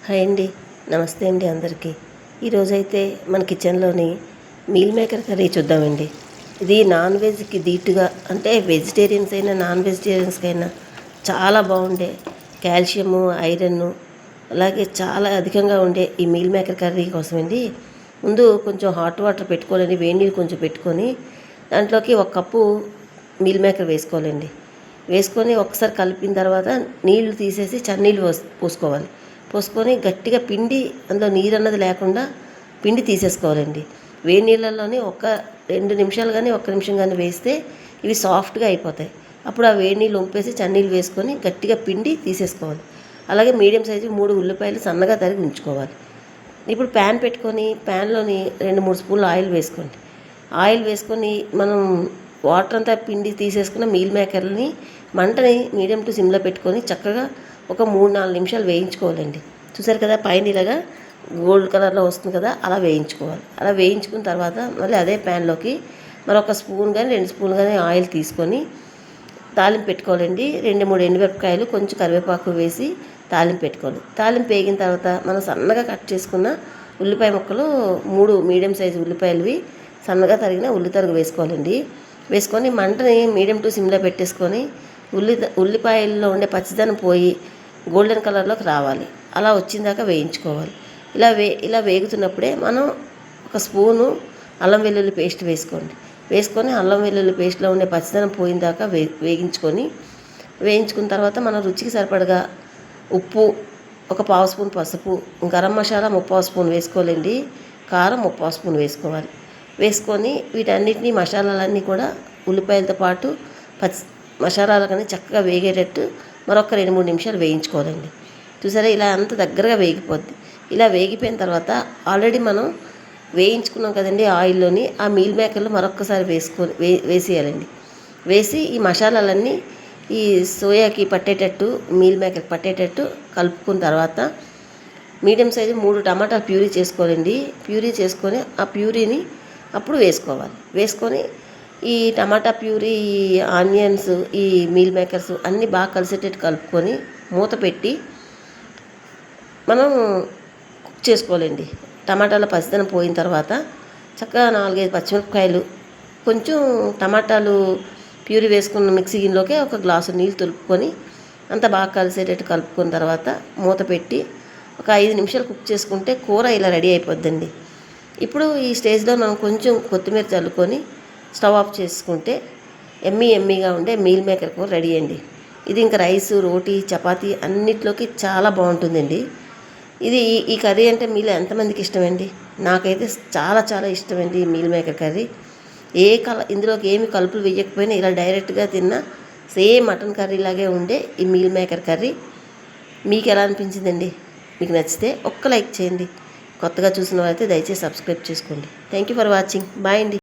Hi అండి. నమస్తే అండి అందరికీ. ఈరోజైతే మన కిచెన్లోని మీల్ మేకర్ కర్రీ చూద్దామండి. ఇది నాన్ వెజ్కి ధీటుగా, అంటే వెజిటేరియన్స్ అయినా నాన్ వెజిటేరియన్స్కైనా చాలా బాగుండే కాల్షియము, ఐరన్ అలాగే చాలా అధికంగా ఉండే ఈ మీల్ మేకర్ కర్రీ కోసమండి. ముందు కొంచెం హాట్ వాటర్ పెట్టుకోవాలండి. వేడి నీళ్ళు కొంచెం పెట్టుకొని దాంట్లోకి ఒక కప్పు మీల్ మేకర్ వేసుకోవాలండి. వేసుకొని ఒకసారి కలిపిన తర్వాత నీళ్లు తీసేసి చన్నీళ్ళు పోసుకోవాలి. పోసుకొని గట్టిగా పిండి, అందులో నీరు అన్నది లేకుండా పిండి తీసేసుకోవాలండి. వేడి నీళ్ళల్లోనే ఒక 2 నిమిషాలు కానీ 1 నిమిషం కానీ వేస్తే ఇవి సాఫ్ట్గా అయిపోతాయి. అప్పుడు ఆ వేడి నీళ్ళు వంపేసి చన్నీళ్ళు వేసుకొని గట్టిగా పిండి తీసేసుకోవాలి. అలాగే మీడియం సైజు 3 ఉల్లిపాయలు సన్నగా తరిగి ఉంచుకోవాలి. ఇప్పుడు ప్యాన్ పెట్టుకొని ప్యాన్లోని 2-3 స్పూన్లు ఆయిల్ వేసుకోండి. ఆయిల్ వేసుకొని మనం వాటర్ అంతా పిండి తీసేసుకున్న మీల్ మేకర్ని మంటని మీడియం టు సిమ్లో పెట్టుకొని చక్కగా ఒక 3-4 నిమిషాలు వేయించుకోవాలండి. చూసారు కదా, పైన ఇలాగా గోల్డ్ కలర్లో వస్తుంది కదా, అలా వేయించుకోవాలి. అలా వేయించుకున్న తర్వాత మళ్ళీ అదే ప్యాన్లోకి మరొక స్పూన్ కానీ 2 స్పూన్లు కానీ ఆయిల్ తీసుకొని తాలింపు పెట్టుకోవాలండి. 2-3 ఎండుమిరపకాయలు, కొంచెం కరివేపాకు వేసి తాలింపు పెట్టుకోవాలి. తాలింపు వేగిన తర్వాత మనం సన్నగా కట్ చేసుకున్న ఉల్లిపాయ ముక్కలు 3 మీడియం సైజు ఉల్లిపాయలవి సన్నగా తరిగిన ఉల్లితరుగు వేసుకోవాలండి. వేసుకొని మంటని మీడియం టు సిమ్లో పెట్టేసుకొని ఉల్లిపాయల్లో ఉండే పచ్చిదనం పోయి గోల్డెన్ కలర్లోకి రావాలి. అలా వచ్చిందాక వేయించుకోవాలి. ఇలా వేగుతున్నప్పుడే మనం ఒక స్పూను అల్లం వెల్లుల్లి పేస్ట్ వేసుకోండి. వేసుకొని అల్లం వెల్లుల్లి పేస్ట్లో ఉండే పచ్చిదనం పోయిందాక వేయించుకున్న తర్వాత మనం రుచికి సరిపడగా ఉప్పు, ఒక 1/2 స్పూన్ పసుపు, గరం మసాలా 3/4 స్పూన్ వేసుకోవాలండి. కారం 3/4 స్పూన్ వేసుకోవాలి. వేసుకొని వీటన్నిటినీ మసాలాలన్నీ కూడా ఉల్లిపాయలతో పాటు మసాలాలకన్నీ చక్కగా వేగేటట్టు మరొక 2-3 నిమిషాలు వేయించుకోవాలండి. చూసారా, ఇలా అంత దగ్గరగా వేగిపోద్ది. ఇలా వేగిపోయిన తర్వాత ఆల్రెడీ మనం వేయించుకున్నాం కదండి ఆయిల్లోని, ఆ మీల్ మేకర్లు మరొక్కసారి వేసేయాలండి. వేసి ఈ మసాలాలన్నీ ఈ సోయాకి పట్టేటట్టు, మీల్ మేకర్కి పట్టేటట్టు కలుపుకున్న తర్వాత మీడియం సైజు 3 టమాటా ప్యూరీ చేసుకోవాలండి. ప్యూరీ చేసుకొని ఆ ప్యూరీని అప్పుడు వేసుకోవాలి. వేసుకొని ఈ టమాటా ప్యూరీ, ఆనియన్స్, ఈ మీల్ మేకర్స్ అన్నీ బాగా కలిసేటట్టు కలుపుకొని మూత పెట్టి మనం కుక్ చేసుకోవాలండి. టమాటాల పసిదనం పోయిన తర్వాత చక్కగా 4-5 పచ్చిమిరపకాయలు, కొంచెం టమాటాలు ప్యూరీ వేసుకున్న మిక్సీ గిన్నెలోకి ఒక గ్లాసు నీళ్ళు తొలుపుకొని అంతా బాగా కలిసేటట్టు కలుపుకున్న తర్వాత మూత పెట్టి ఒక 5 నిమిషాలు కుక్ చేసుకుంటే కూర ఇలా రెడీ అయిపోద్దండి. ఇప్పుడు ఈ స్టేజ్లో మనం కొంచెం కొత్తిమీర చల్లుకొని స్టవ్ ఆఫ్ చేసుకుంటే ఎమ్మీగా ఉండే మీల్ మేకర్ కూర రెడీ అండి. ఇది ఇంకా రైసు, రోటీ, చపాతీ అన్నిట్లోకి చాలా బాగుంటుందండి. ఈ కర్రీ అంటే మీలో ఎంతమందికి ఇష్టమండి? నాకైతే చాలా చాలా ఇష్టమండి ఈ మీల్ మేకర్ కర్రీ. ఇందులోకి ఏమి కలుపులు వేయకపోయినా ఇలా డైరెక్ట్గా తిన్నా సేమ్ మటన్ కర్రీ లాగే ఉండే ఈ మీల్ మేకర్ కర్రీ మీకు ఎలా అనిపించిందండి? మీకు నచ్చితే ఒక్క లైక్ చేయండి. కొత్తగా చూసిన వారైతే దయచేసి సబ్స్క్రైబ్ చేసుకోండి. Thank you for watching. Bye అండి.